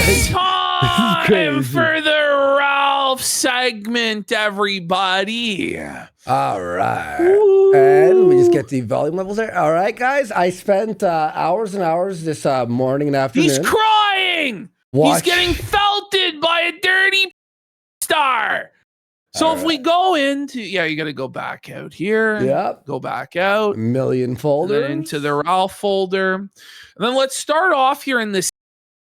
It's time for the Ralph segment, everybody. All right. Ooh. And we just get the volume levels there. All right, guys. I spent hours and hours this morning and afternoon. He's crying. He's getting felted by a dirty star. So if we go into, you got to go back out here. Yep. Go back out. A million folders. Then into the Ralph folder. And then let's start off here in this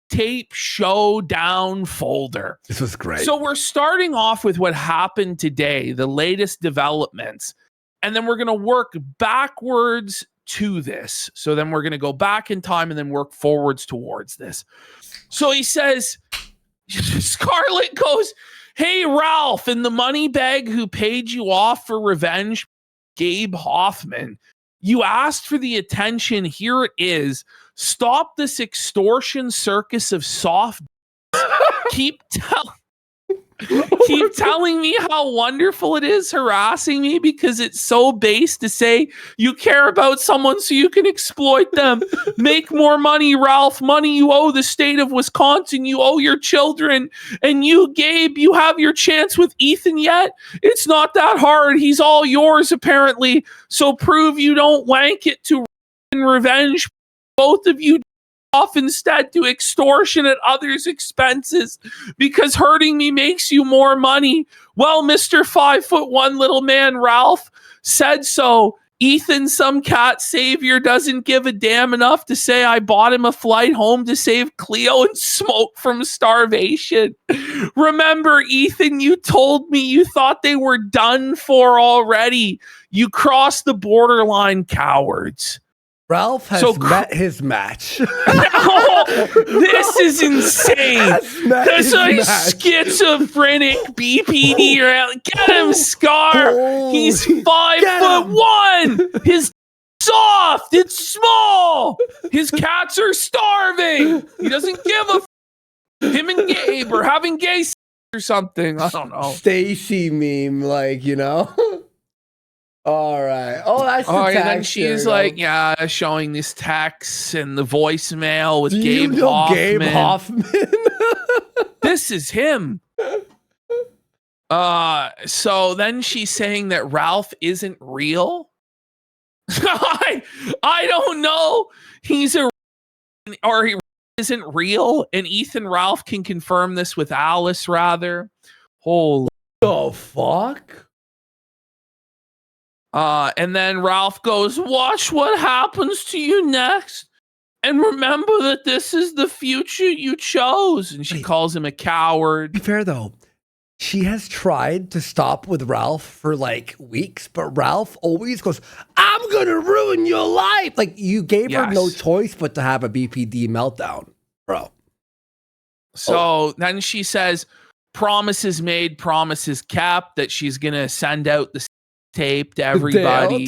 tape showdown folder. This was great. So we're starting off with what happened today, the latest developments. And then we're going to work backwards to this. So then we're going to go back in time and then work forwards towards this. So he says, Scarlett goes, "Hey, Ralph, in the money bag who paid you off for revenge, Gabe Hoffman, you asked for the attention. Here it is. Stop this extortion circus of soft. Keep telling me how wonderful it is harassing me because it's so base to say you care about someone so you can exploit them. Make more money, Ralph. Money you owe the state of Wisconsin. You owe your children. And you, Gabe, you have your chance with Ethan yet? It's not that hard. He's all yours, apparently. So prove you don't wank it to revenge. Both of you off instead to extortion at others' expenses because hurting me makes you more money. Well, Mr. 5'1" little man Ralph said so. Ethan, some cat savior, doesn't give a damn enough to say I bought him a flight home to save Cleo and smoke from starvation. Remember, Ethan, you told me you thought they were done for already. You crossed the borderline, cowards." Ralph has met his match. This is insane. That's a schizophrenic BPD. Get him, Scar. He's 5'1". His soft. It's small. His cats are starving. He doesn't give a him and Gabe are having gay sex or something. I don't know. Stacy meme, like, you know. All right. Oh, that's the text. And then she's like, showing this text and the voicemail with Gabe Hoffman. Gabe Hoffman? This is him. So then she's saying that Ralph isn't real. I don't know. He isn't real, and Ethan Ralph can confirm this with Alice, rather. Holy the fuck? And then Ralph goes, "Watch what happens to you next. And remember that this is the future you chose." And she calls him a coward. To be fair, though, she has tried to stop with Ralph for like weeks, but Ralph always goes, "I'm going to ruin your life." Like, you gave her no choice but to have a BPD meltdown, bro. So then she says, promises made, promises kept, that she's going to send out the tape to everybody.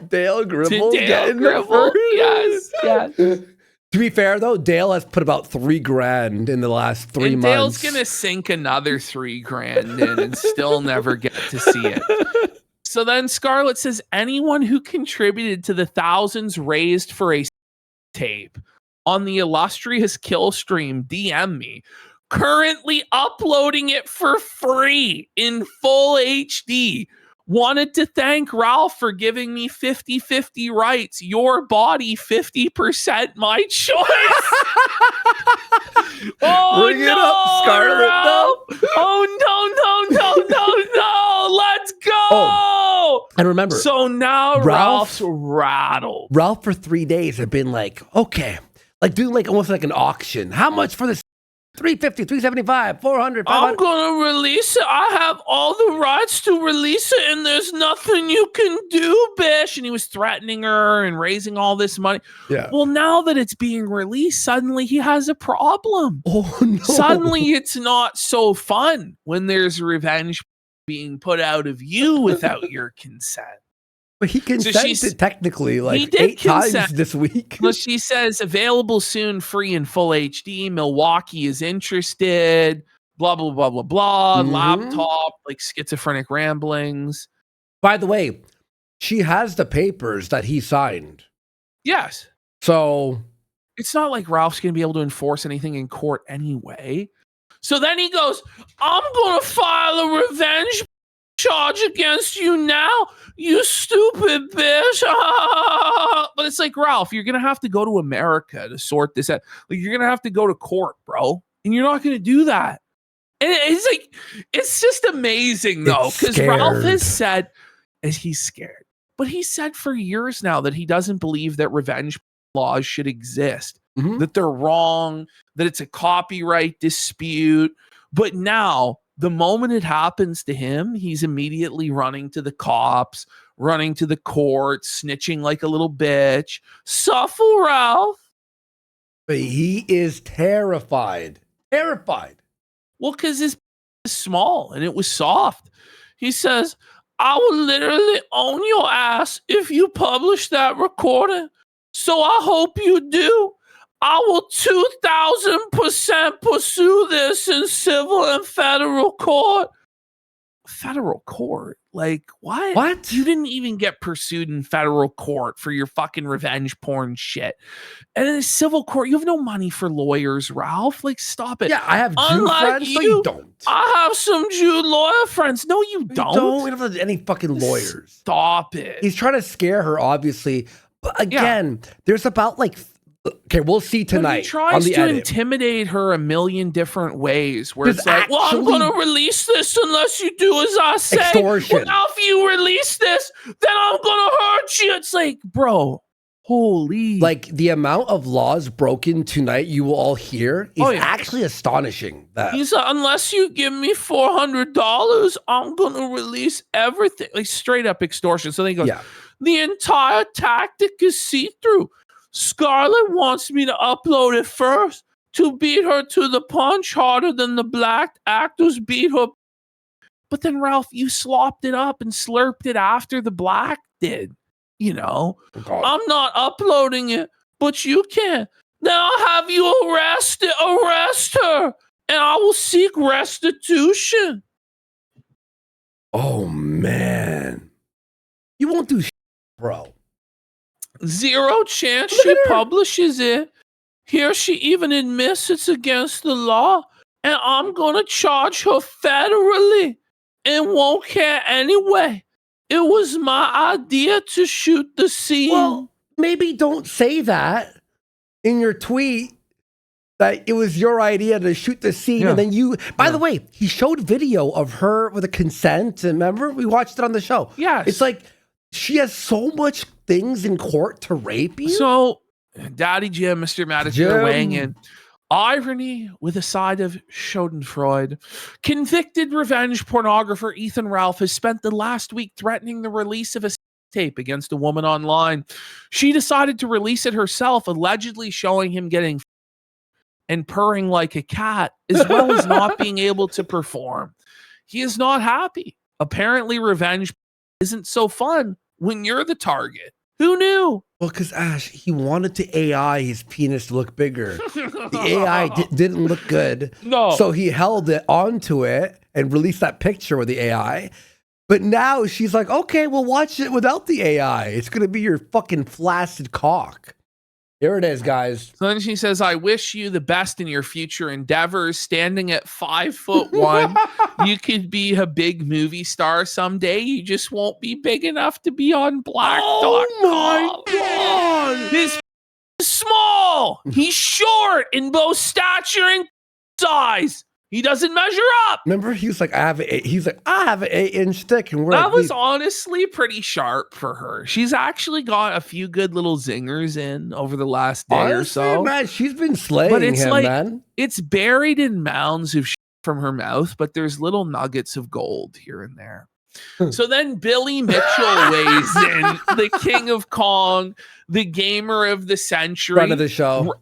Dale Gribble. Yes. To be fair, though, Dale has put about $3,000 in the last 3 months. Dale's gonna sink another $3,000 in and still never get to see it. So then Scarlett says, anyone who contributed to the thousands raised for a tape on the illustrious kill stream, DM me. Currently uploading it for free in full HD. Wanted to thank Ralph for giving me 50-50 rights. Your body, 50% my choice. Bring it up, Scarlett. Ralph. No. Let's go. Oh, and remember. So now Ralph's rattled. Ralph for 3 days have been like, okay, like doing like almost like an auction. How much for this? 350, 375, 400, 500. I'm going to release it. I have all the rights to release it, and there's nothing you can do, Bish. And he was threatening her and raising all this money. Yeah. Well, now that it's being released, suddenly he has a problem. Oh, no. Suddenly it's not so fun when there's revenge being put out of you without your consent. But he consented technically like 8 times this week. Well, she says available soon, free in full HD. Milwaukee is interested. Blah, blah, blah, blah, blah. Laptop, like schizophrenic ramblings. By the way, she has the papers that he signed. Yes. So it's not like Ralph's going to be able to enforce anything in court anyway. So then he goes, I'm going to file a revenge charge against you now, you stupid bitch. But it's like, Ralph, you're going to have to go to America to sort this out. Like, you're going to have to go to court, bro. And you're not going to do that. And it's like, it's just amazing, though, because Ralph has said, and he's scared, but he said for years now that he doesn't believe that revenge laws should exist, that they're wrong, that it's a copyright dispute. But now, the moment it happens to him, he's immediately running to the cops, running to the court, snitching like a little bitch. Suffer, Ralph. But he is terrified. Terrified. Well, because his is small and it was soft. He says, I will literally own your ass if you publish that recording. So I hope you do. I will 2,000% pursue this in civil and federal court. Federal court? Like, what? What? You didn't even get pursued in federal court for your fucking revenge porn shit. And in a civil court, you have no money for lawyers, Ralph. Like, stop it. Yeah, I have Jew friends. No, you don't. I have some Jew lawyer friends. No, you don't. We don't have any fucking lawyers. Stop it. He's trying to scare her, obviously. But again, there's about like... Okay, we'll see tonight. He tries on the to edit. Intimidate her a million different ways. Where it's like, well, I'm going to release this unless you do as I say. Extortion. Well, now if you release this, then I'm going to hurt you. It's like, bro, holy. Like, the amount of laws broken tonight you will all hear is actually astonishing. He's like, unless you give me $400, I'm going to release everything. Like, straight up extortion. So then he goes, the entire tactic is see-through. Scarlett wants me to upload it first to beat her to the punch harder than the black actors beat her. But then, Ralph, you slopped it up and slurped it after the black did. You know, I'm not uploading it, but you can. Then I'll have you arrest her, and I will seek restitution. Oh, man. You won't do shit, bro. Zero chance she publishes it. Here she even admits it's against the law, and I'm going to charge her federally and won't care anyway. It was my idea to shoot the scene. Well, maybe don't say that in your tweet, that it was your idea to shoot the scene. And then you, by the way, he showed video of her with a consent. And remember, we watched it on the show. Yes. It's like, she has so much things in court to rape you. So, Daddy Jim, Mr. Manager weighing in. Irony with a side of schadenfreude. Convicted revenge pornographer Ethan Ralph has spent the last week threatening the release of a tape against a woman online. She decided to release it herself, allegedly showing him getting and purring like a cat, as well as not being able to perform. He is not happy. Apparently, revenge isn't so fun when you're the target. Who knew? Well, because Ash, he wanted to AI his penis to look bigger. The AI didn't look good. No. So he held it onto it and released that picture with the AI. But now she's like, okay, we'll watch it without the AI. It's going to be your fucking flaccid cock. Here it is, guys. So then she says, I wish you the best in your future endeavors. Standing at 5'1", you could be a big movie star someday. You just won't be big enough to be on Black. Oh my God. This is small. He's short in both stature and size. He doesn't measure up. Remember, he was like, I have an 8-inch dick. And that was honestly pretty sharp for her. She's actually got a few good little zingers in over the last day or so. Man, she's been slaying him, man. It's buried in mounds of shit from her mouth, but there's little nuggets of gold here and there. So then Billy Mitchell weighs in, the king of Kong, the gamer of the century. Friend of the show.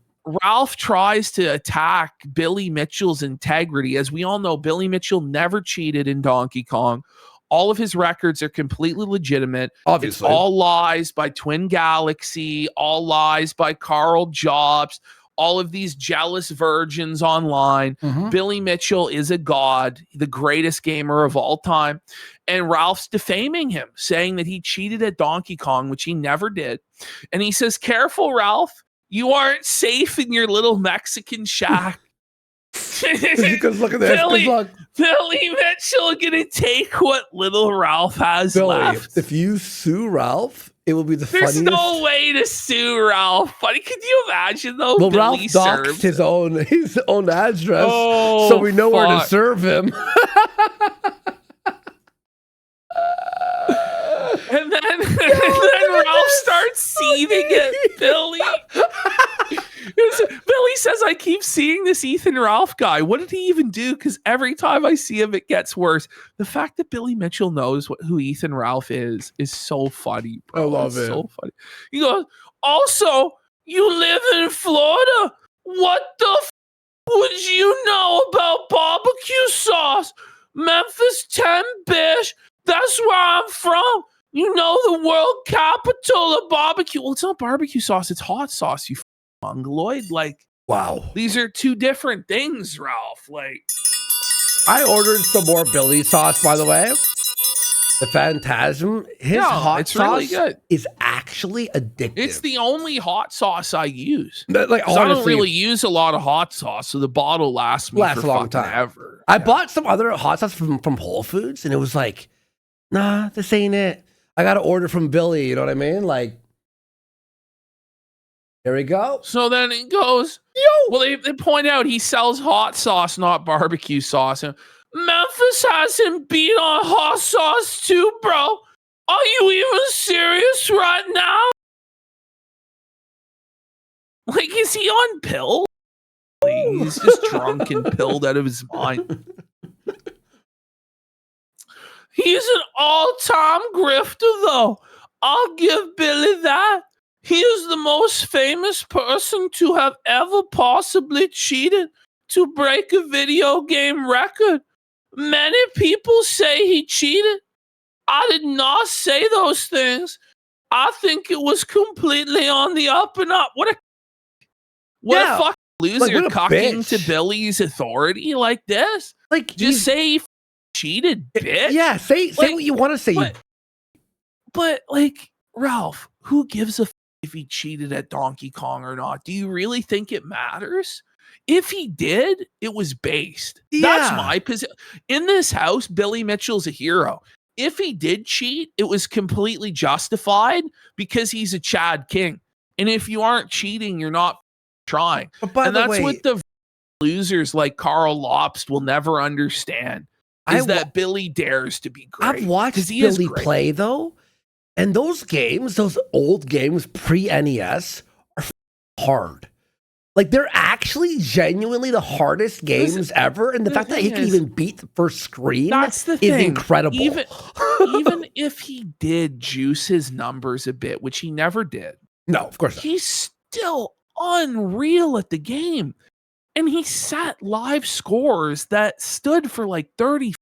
Ralph tries to attack Billy Mitchell's integrity. As we all know, Billy Mitchell never cheated in Donkey Kong. All of his records are completely legitimate. Obviously. It's all lies by Twin Galaxy, all lies by Carl Jobs, all of these jealous virgins online. Billy Mitchell is a god, the greatest gamer of all time. And Ralph's defaming him, saying that he cheated at Donkey Kong, which he never did. And he says, careful, Ralph. You aren't safe in your little Mexican shack. Because look at this. Billy Mitchell gonna take what little Ralph has left. If you sue Ralph, it will be the funniest. There's no way to sue Ralph. Funny, can you imagine though? Well, Billy Ralph doxed his own address, so we know where to serve him. And then Ralph starts seething at Billy. Billy says, I keep seeing this Ethan Ralph guy. What did he even do? Because every time I see him, it gets worse. The fact that Billy Mitchell knows who Ethan Ralph is so funny, bro. I love it. So funny. He goes, also, you live in Florida. What the would you know about barbecue sauce? Memphis 10 Bish. That's where I'm from. You know the world capital of barbecue. Well, it's not barbecue sauce. It's hot sauce, you mongoloid. Like, wow. These are two different things, Ralph. Like, I ordered some more Billy sauce, by the way. The Phantasm. His hot sauce really good. Is actually addictive. It's the only hot sauce I use. Like, honestly, I don't really use a lot of hot sauce, so the bottle lasts me for a long time. Ever. I bought some other hot sauce from Whole Foods, and it was like, nah, this ain't it. I got to order from Billy, you know what I mean? Like, there we go. So then it goes, well, they point out he sells hot sauce, not barbecue sauce. And Memphis has him beat on hot sauce too, bro. Are you even serious right now? Like, is he on pill? He's just drunk and pilled out of his mind. He's an all-time grifter, though. I'll give Billy that. He is the most famous person to have ever possibly cheated to break a video game record. Many people say he cheated. I did not say those things. I think it was completely on the up and up. What a fucking loser, like, cocking to Billy's authority like this. Like, just say he cheated, bitch. Yeah, say what you want to say. But like, Ralph, who gives a if he cheated at Donkey Kong or not? Do you really think it matters? If he did, it was based. Yeah. That's my position. In this house, Billy Mitchell's a hero. If he did cheat, it was completely justified because he's a Chad King. And if you aren't cheating, you're not trying. And that's what the losers like Carl Lobst will never understand. Is that Billy dares to be great. I've watched Billy play, though, and those games, those old games pre-NES, are hard. Like, they're actually genuinely the hardest games ever, and the fact that he can even beat the first screen is incredible. Even if he did juice his numbers a bit, which he never did. No, of course not. He's still unreal at the game. And he set live scores that stood for like 30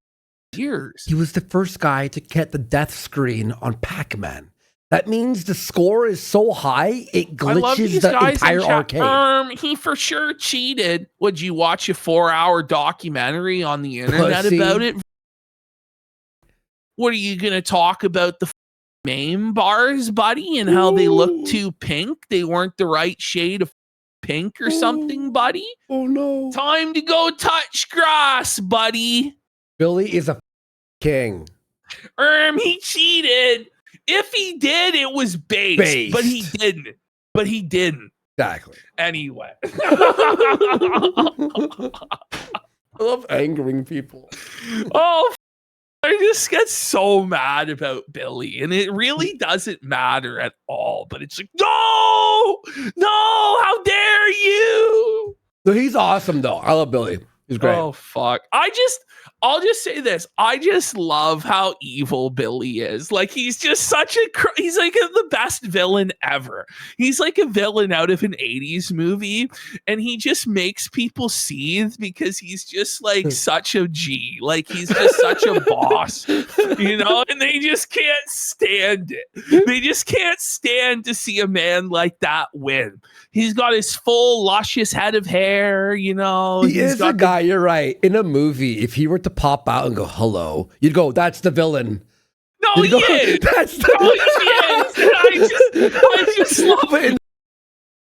years. He was the first guy to get the death screen on Pac-Man. That means the score is so high, it glitches the entire arcade. He for sure cheated. Would you watch a 4-hour documentary on the internet about it? What are you going to talk about the MAME bars, buddy, and how they look too pink? They weren't the right shade of pink or something, buddy. Oh no. Time to go touch grass, buddy. Billy is a king. He cheated. If he did, it was based. But he didn't. Exactly. Anyway. I love angering people. Oh, I just get so mad about Billy, and it really doesn't matter at all. But it's like, no, how dare you? So he's awesome, though. I love Billy. He's great. Oh, fuck. I'll just say this. I just love how evil Billy is. Like, he's just he's like the best villain ever. He's like a villain out of an 80s movie, and he just makes people seethe because he's just like such a G. Like, he's just such a boss, you know, and they just can't stand it. They just can't stand to see a man like that win. He's got his full luscious head of hair, you know. He is a guy, you're right. In a movie, if he were to pop out and go, hello, you'd go, that's the villain. No, he is. That's the I just love it.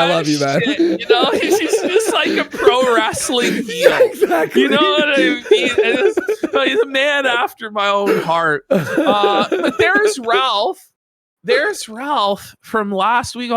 I love you, man. Shit, you know, he's just like a pro wrestling heel. Yeah, exactly. You know what I mean? He's a man after my own heart. But there's Ralph. There's Ralph from last week.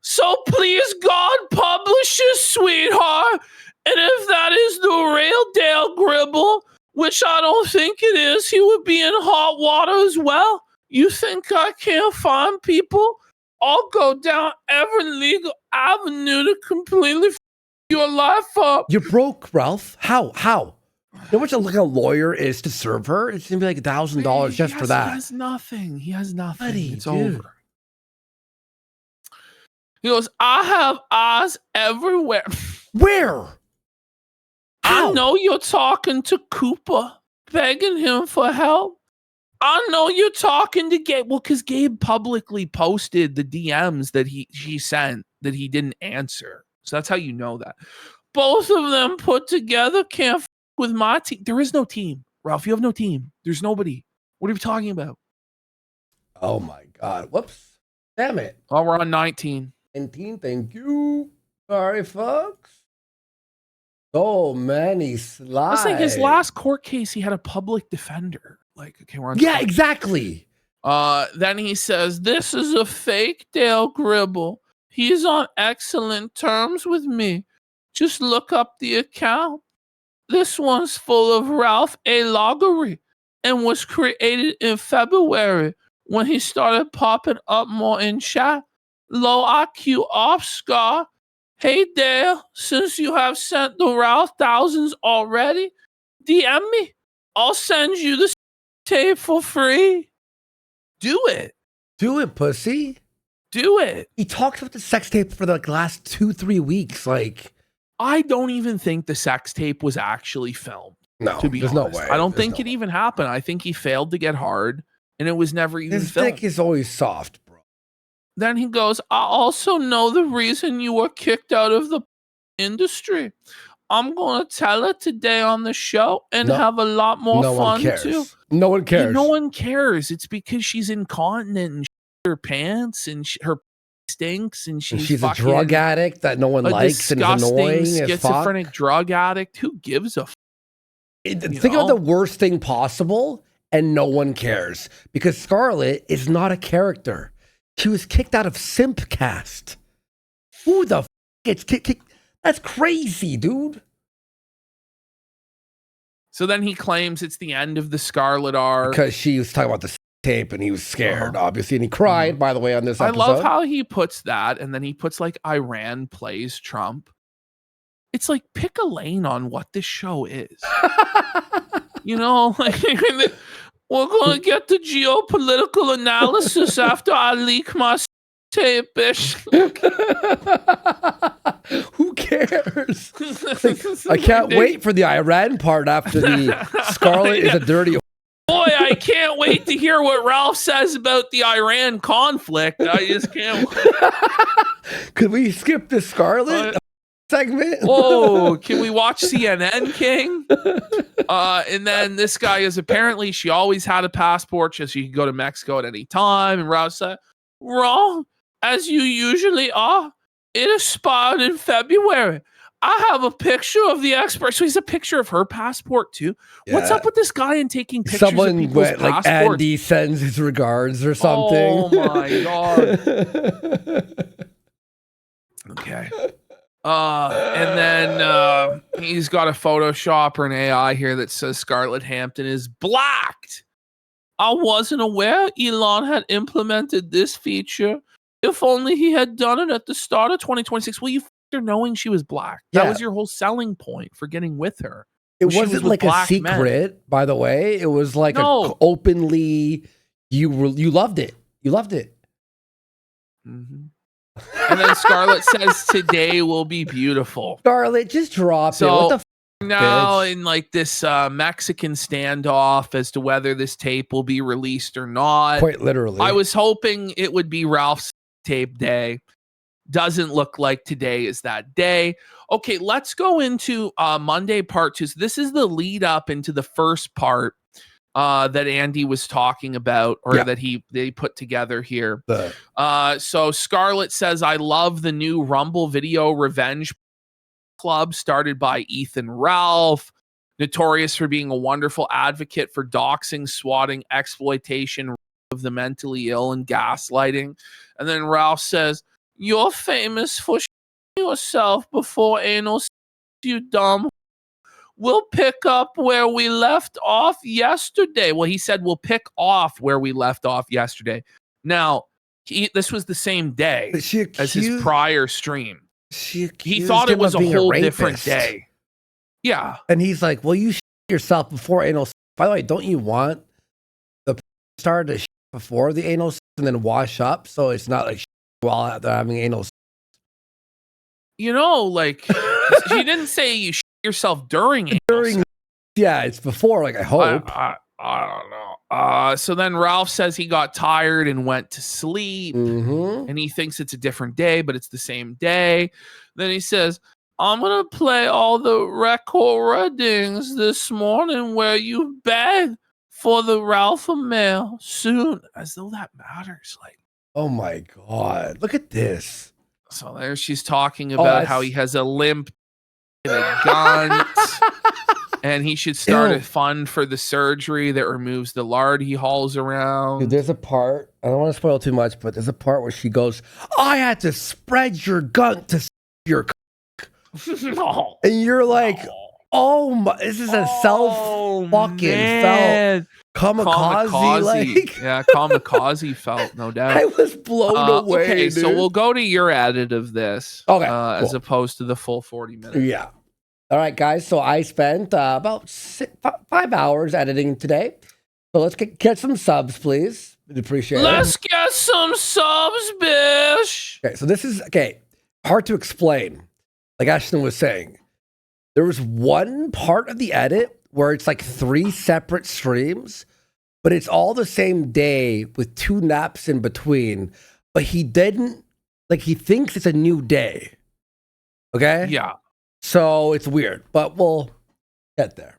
So please God, publishers, sweetheart. And if that is the real Dale Gribble, which I don't think it is, he would be in hot water as well. You think I can't find people? I'll go down every legal avenue to completely f your life up. You're broke, Ralph. How? You know what a lawyer is to serve her? It's gonna be like $1,000 just for that. He has nothing. He has nothing. Buddy, it's dude. over. He goes, I have eyes everywhere. Where? How? I know you're talking to Cooper, begging him for help. I know you're talking to Gabe. Well, because Gabe publicly posted the DMs that she sent that he didn't answer. So that's how you know that. Both of them put together can't f with my team. There is no team, Ralph. You have no team. There's nobody. What are you talking about? Oh my God. Whoops. Damn it. Oh, we're on 19. 19. Thank you. Sorry, folks. So many slides. I was thinking his last court case, he had a public defender. Like, okay, we're on. Yeah, exactly. Then he says, this is a fake Dale Gribble. He's on excellent terms with me. Just look up the account. This one's full of Ralph A. Loggery and was created in February when he started popping up more in chat. Low IQ Oscar. Hey Dale, since you have sent the Ralph thousands already, DM me. I'll send you the tape for free. Do it. Do it, pussy. Do it. He talked about the sex tape for the last 2-3 weeks. Like, I don't even think the sex tape was actually filmed. No, to be there's honest. no way. I don't think it even happened. I think he failed to get hard, and it was never even his filmed. dick is always soft, bro. Then he goes, I also know the reason you were kicked out of the industry. I'm going to tell it today on the show and have a lot more fun too. No one cares. No one cares. It's because she's incontinent and her pants and her stinks and she's a drug addict that no one likes and is annoying schizophrenic as fuck. Drug addict. Who gives a Think of the worst thing possible and no one cares because Scarlett is not a character. She was kicked out of Simpcast. Who the f gets kicked? That's crazy, dude. So then he claims it's the end of the Scarlett arc. Because she was talking about the tape and he was scared, obviously. And he cried, by the way, on this episode. I love how he puts that. And then he puts like Iran plays Trump. It's like, pick a lane on what this show is. You know, like we're going to get the geopolitical analysis after I leak my tape, bitch. Who cares? I can't wait for the Iran part after the Scarlett is a dirty. Boy, I can't wait to hear what Ralph says about the Iran conflict. I just can't. Could we skip the Scarlett segment? Whoa, can we watch CNN, King? And then this guy is apparently, she always had a passport so she could go to Mexico at any time. And Ralph said, wrong, as you usually are. It expired in February. I have a picture of the expert. So he's a picture of her passport too. Yeah. What's up with this guy and taking pictures of people's passports? Like Andy sends his regards or something. Oh my God. Okay. And then he's got a Photoshop or an AI here that says Scarlett Hampton is blacked. I wasn't aware Elon had implemented this feature. If only he had done it at the start of 2026. Well, you f***ed knowing she was black. That was your whole selling point for getting with her. It wasn't like a secret, by the way. It was like openly. You loved it. You loved it. Mm-hmm. And then Scarlett says today will be beautiful. Scarlett, just drop it. What the f now bitch? In like this Mexican standoff as to whether this tape will be released or not. Quite literally. I was hoping it would be Ralph's tape day. Doesn't look like today is that day. Okay, let's go into Monday part 2. So this is the lead up into the first part that Andy was talking about, or that they put together here. So Scarlett says, I love the new Rumble Video Revenge Club started by Ethan Ralph, notorious for being a wonderful advocate for doxing, swatting, exploitation of the mentally ill, and gaslighting. And then Ralph says, you're famous for yourself before anal sex, you dumb. We'll pick up where we left off yesterday. Well, he said we'll pick off where we left off yesterday. Now, this was the same day as his prior stream. He thought it was a whole different day. Yeah. And he's like, well, you yourself before anal sex. By the way, don't you want the star to before the anal sex and then wash up so it's not like while they're having anal sex? You know, like, he didn't say you yourself during yeah, it's before, like, I hope. I don't know. So then Ralph says he got tired and went to sleep, and he thinks it's a different day, but it's the same day. Then he says, I'm gonna play all the recordings this morning where you beg for the Ralph mail soon, as though that matters. Like, oh my god, look at this. So there she's talking about how he has a limp and a gun, and he should start a fund for the surgery that removes the lard he hauls around. Dude, there's a part, I don't want to spoil too much, but there's a part where she goes, I had to spread your gun to your no. And you're like, oh my, this is a self-fucking-felt kamikaze. Like. Yeah, kamikaze felt, no doubt. I was blown away, okay, dude. so we'll go to your edit of this, cool. as opposed to the full 40 minutes. Yeah. All right, guys. So I spent about 5 hours editing today. So let's get some subs, please. We'd appreciate it. Let's get some subs, bish. Okay, so this is, hard to explain. Like Ashton was saying, there was one part of the edit where it's like 3 separate streams, but it's all the same day with 2 naps in between. But he didn't, like, he thinks it's a new day. Okay? Yeah. So it's weird, but we'll get there.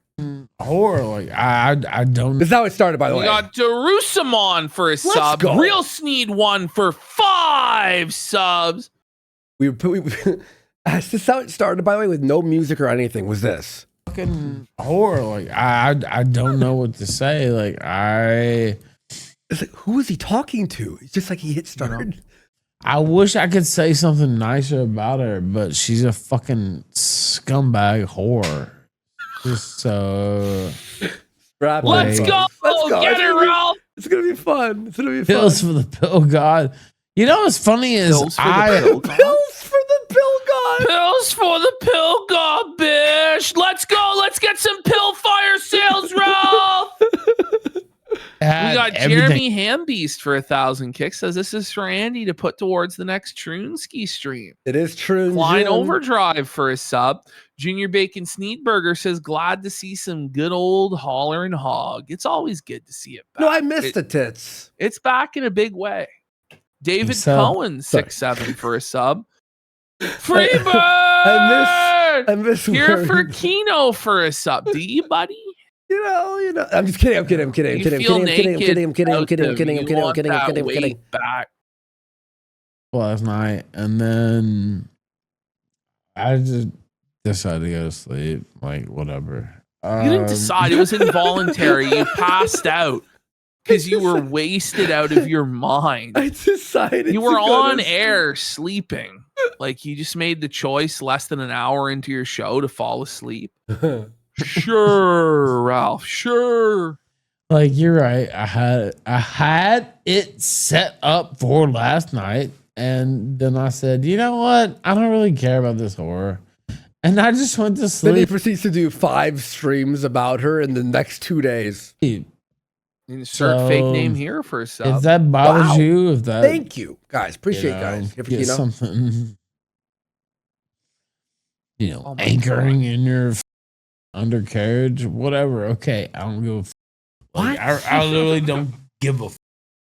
Or like I don't. This is how it started, by the way. We got Jerusalem for a sub. Go. Real Sneed 1 for 5 subs. This is how it started, by the way, with no music or anything. Was this fucking horror? Like I don't know what to say. Like it's like, who is he talking to? It's just like he hit start. You know? I wish I could say something nicer about her, but she's a fucking scumbag whore. Just so. Let's go. Get it, Ralph. It's gonna be fun. It's gonna be fun. Pills for the pill god. You know what's funny is Pills for the pill god. Pills for the pill god, bitch. Let's go. Let's get some pill fire sales, Ralph. We got Jeremy Hambeast for 1,000 kicks. Says this is for Andy to put towards the next Troonski stream. It is true. Flying Overdrive for a sub. Junior Bacon Sneedburger says glad to see some good old holler and hog. It's always good to see it back. No, I missed the tits. It's back in a big way. David Cohen 6'7" for a sub. Freebird. I miss here for Kino for a sub. Do you, buddy? You know. I'm just kidding. I'm kidding. Back last night, and then I just decided to go to sleep. Like whatever. You didn't decide. It was involuntary. You passed out because you were wasted out of your mind. I decided you were on air sleeping. Like you just made the choice less than an hour into your show to fall asleep. Sure, Ralph. Sure. Like you're right. I had it set up for last night, and then I said, you know what? I don't really care about this horror, and I just went to sleep. Then he proceeds to do 5 streams about her in the next 2 days. Insert fake name here for a sub. If that bothers you, if that, thank you guys. Appreciate guys. Get something. Anchoring in your undercarriage, whatever. Okay, I don't give a what? I literally don't give a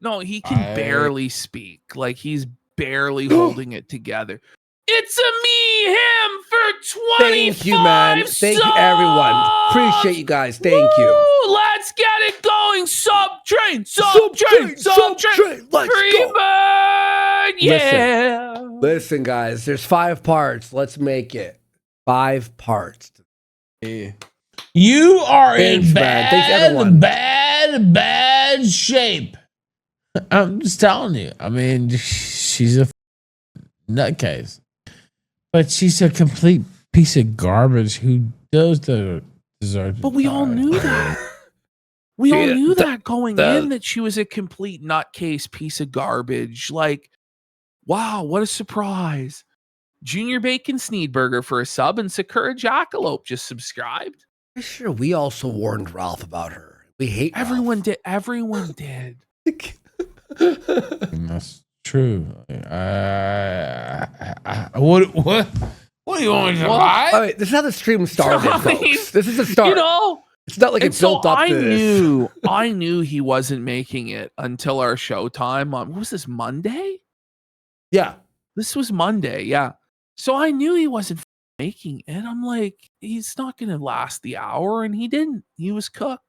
No, he can barely speak. Like he's barely holding it together. It's a him for 25 Thank you, man. Thank you, everyone. Appreciate you guys. Thank you. Let's get it going. Sub train. Let's go. Bird. Yeah. Listen, guys, there's 5 parts. Let's make it 5 parts. You are in bad, bad shape. I'm just telling you. I mean, she's a nutcase, but she's a complete piece of garbage who does deserve. But we all knew that. We all knew that going in, that she was a complete nutcase piece of garbage. Like, wow, what a surprise. Junior Bacon Sneedburger for a sub, and Sakura Jackalope just subscribed. Sure, we also warned Ralph about her. We hate everyone Ralph. did. Everyone did. That's true. What do you want me to buy? All right, this is how the stream started, folks. This is the start. You know, it's not like it built up to this. I knew he wasn't making it until our showtime on, what was this, Monday? Yeah. This was Monday, yeah. So I knew he wasn't making it. I'm like, he's not going to last the hour, and he didn't. He was cooked.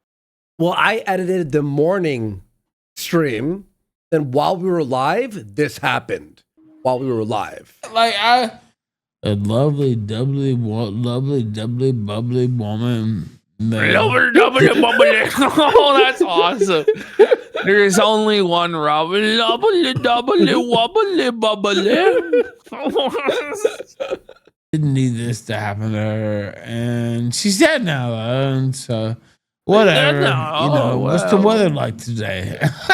Well, I edited the morning stream, and while we were live, this happened. While we were live. Like, a lovely, bubbly woman. Lovely, bubbly. Oh, that's awesome. There's only one Robin. Lovely, wobbly, bubbly. Didn't need this to happen to her, and she's dead now, and so whatever. What's the weather like today? What's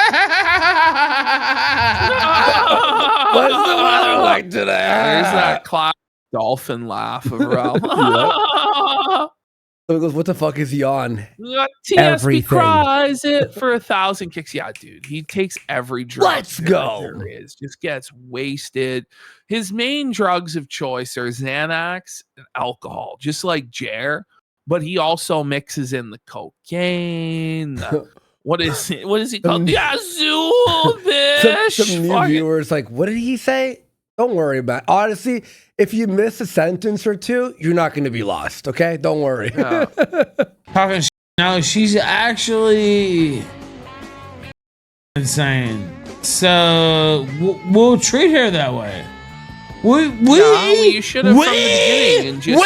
the weather like today? There's that classic dolphin laugh of Ralph. So he goes, what the fuck is he on? TSP cries it for 1,000 kicks. Yeah, dude. He takes every drug. Let's go. There is. Just gets wasted. His main drugs of choice are Xanax and alcohol, just like Jer. But he also mixes in the cocaine. What is it? What is he called? The Azul fish. Some new viewers like, what did he say? Don't worry about it. Honestly, if you miss a sentence or two, you're not going to be lost, okay? Don't worry. Yeah. Talking now, she's actually insane. So we'll treat her that way. You should have from the beginning and just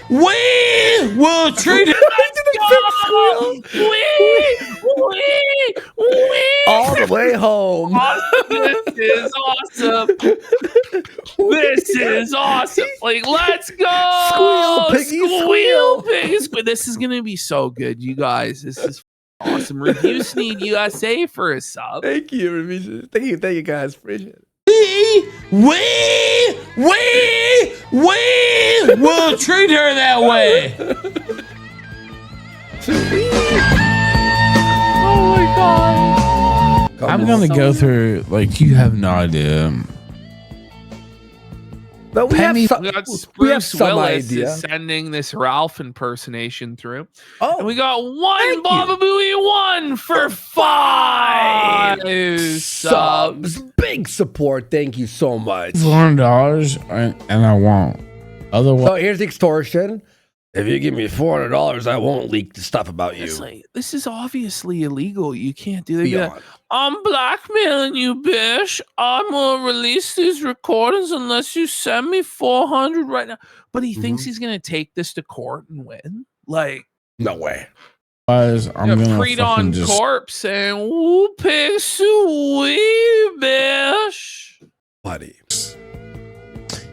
we'll treat her. All the way home. This is awesome. This is awesome. Like, let's go. Squeal, piggy, squeal, piggy, squeal. This is gonna be so good, you guys. This is awesome. Review Sneed USA for a sub. Thank you, thank you, guys. Appreciate it. We'll treat her that way. Oh my god. I'm gonna go through, like, you have no idea. But we have some Bruce Willis idea. is sending this Ralph impersonation through. Oh, and we got one Baba Booey 1 for 5 subs. Big support. Thank you so much. $400 and I won't. Otherwise, so here's the extortion. If you give me $400, I won't leak the stuff about you. Like, this is obviously illegal. You can't do that. I'm blackmailing you, bitch. I'm gonna release these recordings unless you send me $400 right now. But he thinks he's gonna take this to court and win. Like, no way. I'm gonna pre-dawn corpse saying, "Ooh, pig sweet, bitch, buddy."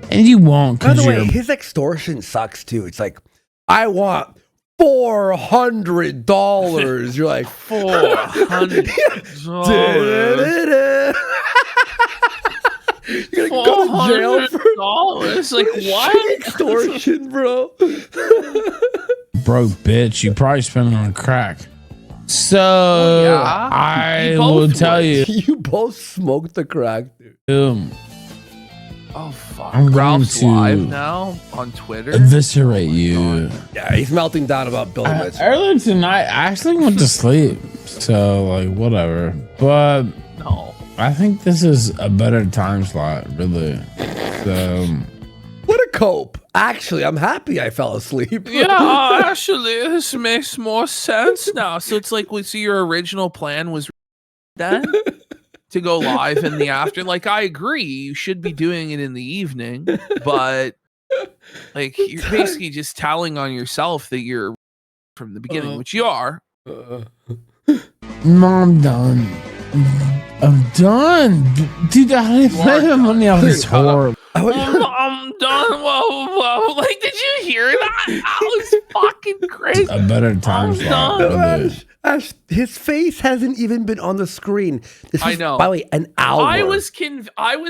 And you won't. By the way, his extortion sucks too. It's like, I want $400. You're like, $400. You're gonna go to jail for $400. Like, what? Extortion, bro. Broke bitch. You probably spent it on crack. So I will tell you. You both smoked the crack, dude. Oh fuck! I'm Ralph's going to live now on Twitter. Eviscerate you. Yeah, he's melting down about Bill Mitchell. Earlier tonight, I actually went to sleep, so like whatever. But no, I think this is a better time slot, really. So what a cope. Actually, I'm happy I fell asleep. Yeah, actually, this makes more sense now. So it's like, so your original plan was then to go live in the afternoon. Like, I agree, you should be doing it in the evening, but like, you're basically just telling on yourself that you're from the beginning, which you are. Mom, done. I'm done. Dude, I didn't play my money off this horror. I'm done. Whoa. Like, did you hear that? That was fucking crazy. A better time slot. Ash, his face hasn't even been on the screen. This I know. By the way, an hour. I was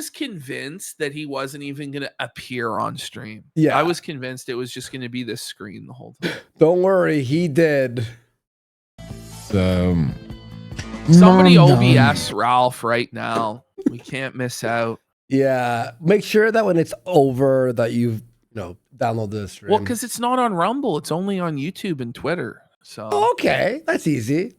convinced that he wasn't even going to appear on stream. Yeah. I was convinced it was just going to be this screen the whole time. Don't worry, he did. So, somebody OBS Ralph right now. We can't miss out. Yeah. Make sure that when it's over that you've download the stream. Well, because it's not on Rumble. It's only on YouTube and Twitter. So okay, that's easy.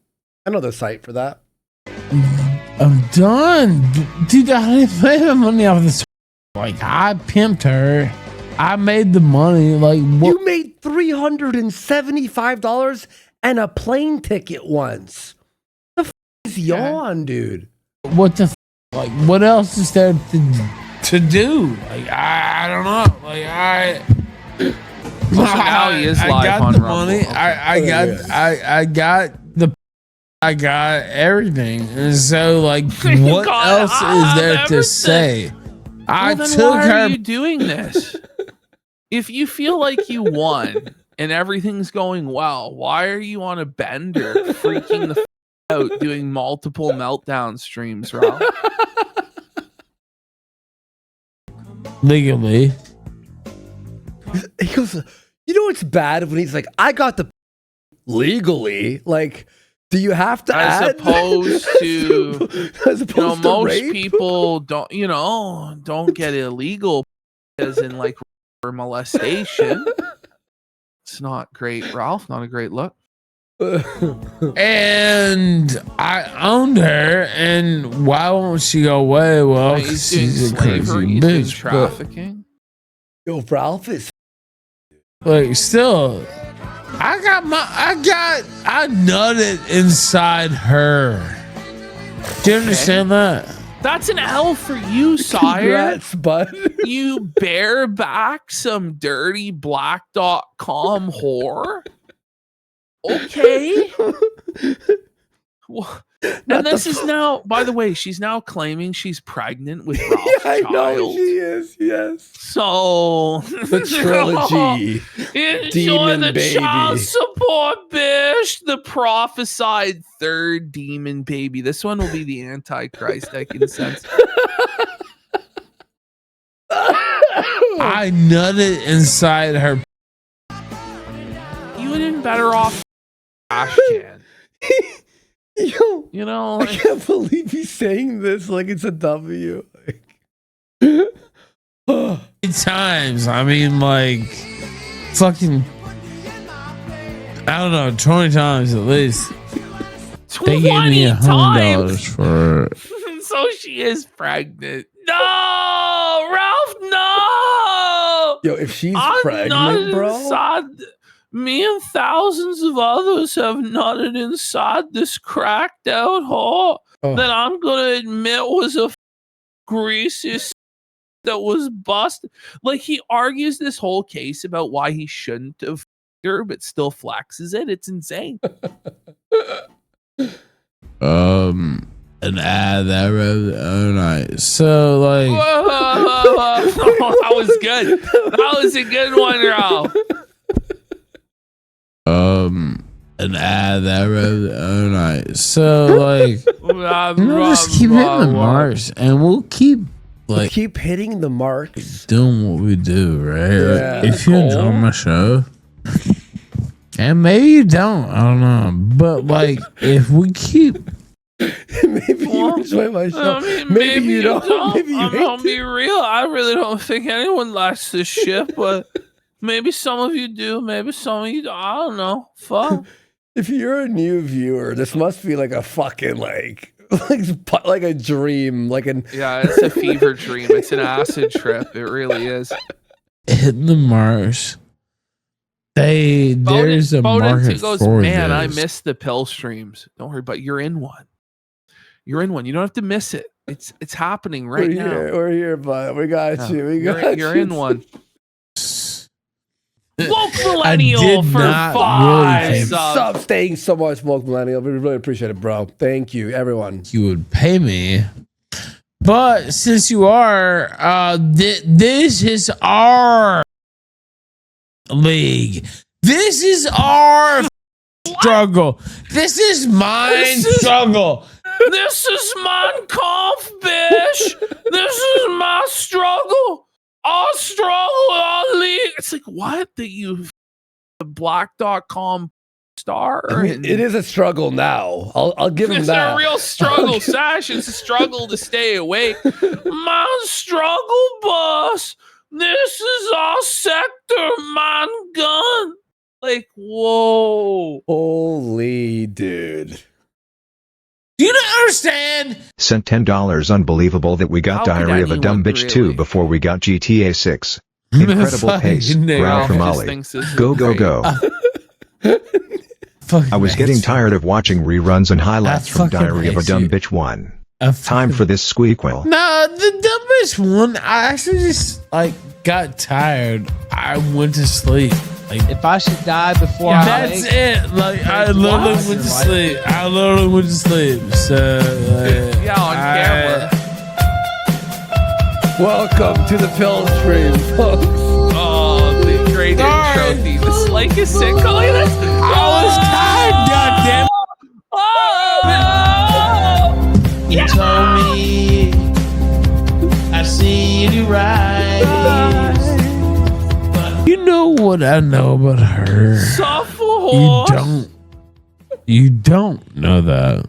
I know the site for that. I'm done. Dude, I didn't play my money off this. Like, I pimped her. I made the money. Like, what? You made $375 and a plane ticket once. The is yawn, dude? What the like? What else is there to do? Like, I don't know. Like, now he is live I got on the Rumble. money. Okay. I got everything. And so, like, what else is there to say? I then took why her. are you doing this? If you feel like you won and everything's going well, why are you on a bender freaking the out doing multiple meltdown streams, Ralph? Legally. He goes, you know what's bad when he's like, I got the legally. Like, do you have to as add? Opposed to to most rape? people don't get illegal as in like molestation. It's not great, Ralph. Not a great look. And I owned her, and why won't she go away? Well, He's doing she's a slavery, crazy he's doing bitch. trafficking. Yo, Ralph is. Like, still, I nutted inside her. Do you understand that? That's an L for you, sire. Congrats, bud. You bareback some dirty black.com whore. Okay. And this is now, by the way, she's now claiming she's pregnant with Ralph's I child. know she is. Yes. So The trilogy. enjoy Demon the baby. child support, bitch. The prophesied third demon baby. This one will be the Antichrist, I can sense. I nutted inside her. You would have been better off trash can. Yo, You know, I can't believe he's saying this like it's a W. Times. I mean, like, fucking, I don't know, 20 times at least. They gave me 20 times. $100 for it. So she is pregnant. No, Ralph, no. Yo, if she's I'm pregnant, not bro. inside. Me and thousands of others have nutted inside this cracked out whore that I'm gonna admit was a greasy that was busted. Like, he argues this whole case about why he shouldn't have her, but still flexes it. It's insane. An ad that wrote all night. So, like, Whoa. That was good. That was a good one, Ralph. an ad that wrote all night. So, like, we'll just keep hitting the marks, and we'll keep hitting the marks. doing what we do, right? Yeah. Like, if you enjoy my show, and maybe you don't, I don't know, but like, if we keep. Maybe you enjoy my show. I mean, maybe you don't. Maybe you I'm hate gonna it. be real. I really don't think anyone likes this shit, but maybe some of you do. Maybe some of you don't. I don't know. Fuck. If you're a new viewer, this must be like a fucking like a dream, like an Yeah, it's a fever dream. It's an acid trip. It really is. hitting the marks. There's a market goes, for man, this. I miss the pill streams. Don't worry, but you're in one. You're in one. You don't have to miss it. It's happening right now. We're here, bud. We got you. You're in one. Woke Millennial for 5 really subs. Thanks so much, Woke Millennial. We really appreciate it, bro. Thank you, everyone. You would pay me. But since you are, this is our league. This is our struggle. This is my struggle. This is Mein Kampf, bitch. This is my struggle. Our struggle, our league. It's like, what? That you black.com star? I mean, it is a struggle now. I'll give him that. It's a real struggle, Sash. It's a struggle to stay awake. My struggle bus. This is our sector, man gun. Like, whoa. Holy dude. Do you not understand? Sent $10. Unbelievable that we got Diary of a Dumb Bitch 2 before we got GTA 6. Incredible pace. Growl from Ollie. Go, go, go. I was getting tired of watching reruns and highlights from Diary of a Dumb Bitch 1. Time for this squeakquel. No, the Dumb Bitch 1, I actually just, got tired. I went to sleep. If I should die before that's it. I literally went to sleep. So, yeah, on camera. Welcome to the pill stream, folks. Oh, the great intro theme. This is like a sitcom. Look at this. I was tired, goddamn. You told me I see you rise. You know what I know about her. You don't know that.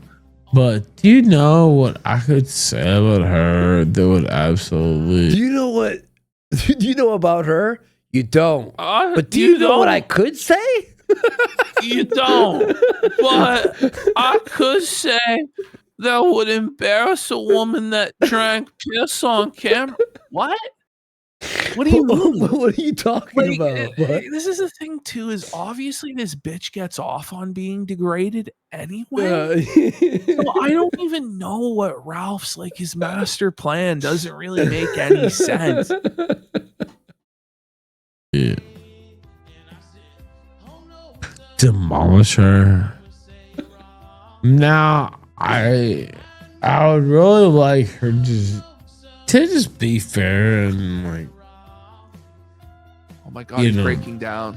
But do you know what I could say about her that would absolutely... Do you know what... Do you know about her? You don't. But do you know what I could say? You don't. But I could say that would embarrass a woman that drank piss on camera. What? What do you mean? What are you talking about? This is the thing too, is obviously this bitch gets off on being degraded anyway. So I don't even know what Ralph's his master plan doesn't really make any sense. Yeah. Demolish her. Now I would really like her to just be fair and oh my god, he's breaking down.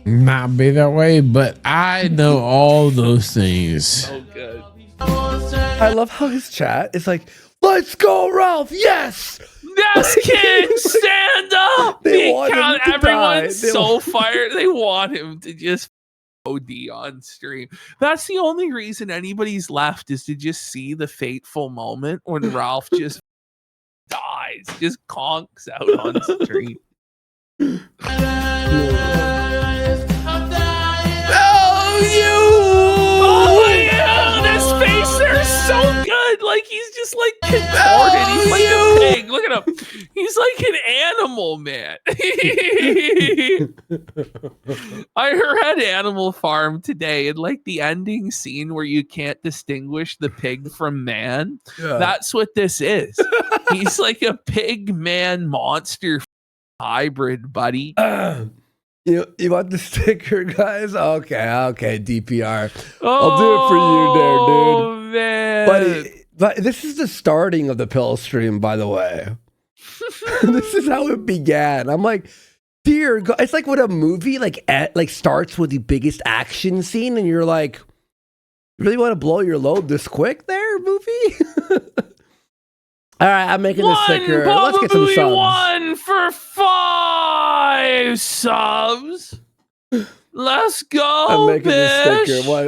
Not be that way, but I know all those things. So good. I love how his chat is like, let's go, Ralph. Yes. Yes, King, stand up. Everyone's so fired. They want him to just OD on stream. That's the only reason anybody's left, is to just see the fateful moment when Ralph just dies, just conks out on stream. Oh, this face there is so good. He's just contorted. He's like a pig. Look at him. He's like an animal, man. I read Animal Farm today, and the ending scene where you can't distinguish the pig from man. Yeah. That's what this is. He's like a pig man monster hybrid, buddy. You want the sticker, guys? Okay, DPR. I'll do it for you there, dude. Man. But this is the starting of the pill stream, by the way. This is how it began. I'm like, dear God. It's like when a movie starts with the biggest action scene, and you're like, you really want to blow your load this quick there, movie? All right, I'm making this sticker. Let's get some subs. 1 for 5 subs. Let's go, I'm making bitch. this sticker.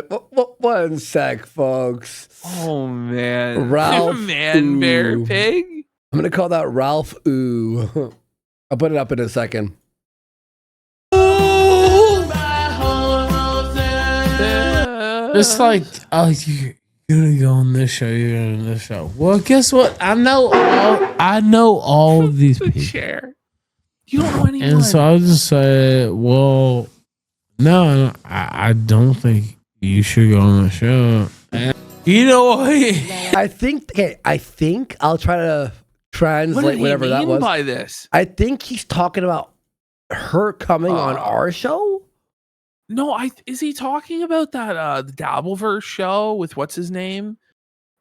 One sec, folks. Oh, man. Ralph Man Bear Pig? I'm going to call that Ralph Ooh. I'll put it up in a second. It's you're gonna go on this show, you're going on this show. Well, guess what? I know all of these people. Chair. You don't know anyone. And so I was just say, well, no, I don't think you should go on the show. And you know what? I think I'll try to translate whatever that was. By this? I think he's talking about her coming on our show. No, is he talking about that the Dabbleverse show with what's his name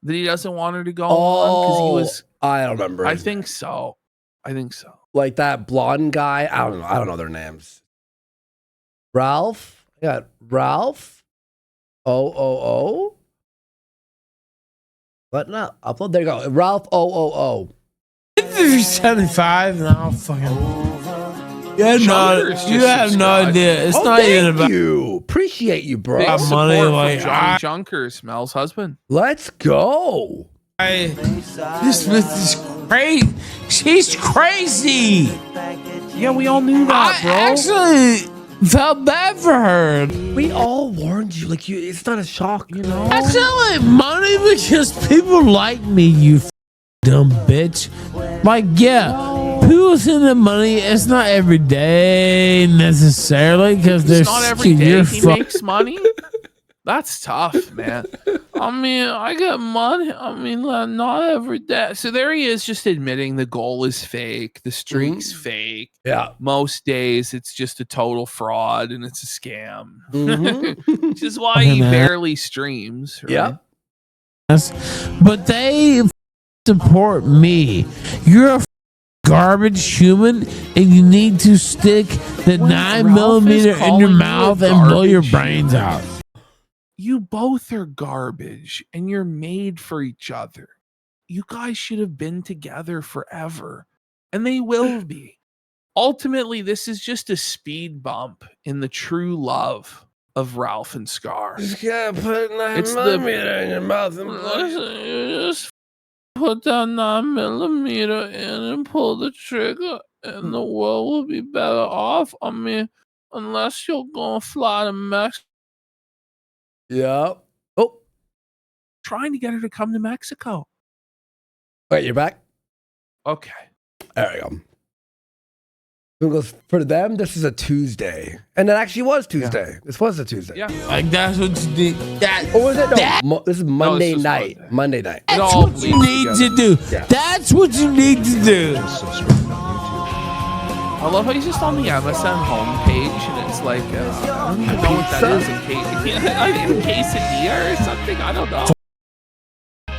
that he doesn't want her to go on because he was? I don't remember. I think so. Like that blonde guy. I don't know their names. Ralph. I got Ralph. Oh. But no, upload. There you go. Ralph. Oh. 75 and I'll fucking. You have no idea. It's not even about you. Appreciate you, bro. Big money, like Johnny Junkers, Mel's husband. Let's go. This Smith is crazy. She's crazy. Yeah, we all knew that, bro. I actually felt bad for her. We all warned you. Like it's not a shock, you know. I sell money because people like me. You dumb bitch. Like people send the money. It's not every day necessarily because there's not every day he makes money. That's tough, man. I mean, I get money. I mean, not every day. So there he is, just admitting the goal is fake, the streak's fake. Yeah. Most days it's just a total fraud and it's a scam, which is why he barely streams. Right? Yeah. But they support me. You're a garbage human, and you need to stick the 9mm in your mouth and blow your brains out. You both are garbage and you're made for each other. You guys should have been together forever, and they will be. Ultimately, this is just a speed bump in the true love of Ralph and Scar. Just gotta put 9mm in your mouth and just put that 9mm in and pull the trigger, and the world will be better off. I mean, unless you're gonna fly to Mexico. Yeah. Oh. Trying to get her to come to Mexico. Wait, you're back? Okay. There we go. Goes, for them, this is a Tuesday. And it actually was Tuesday. Yeah. This was a Tuesday. Yeah. Like, that's what you need. Or was it? No, this is Monday night. Monday night. That's what you need to do. Yeah. That's what you need to do. I love how he's just on the MSN homepage and it's like, I don't even know what that is. In quesadilla or something? I don't know.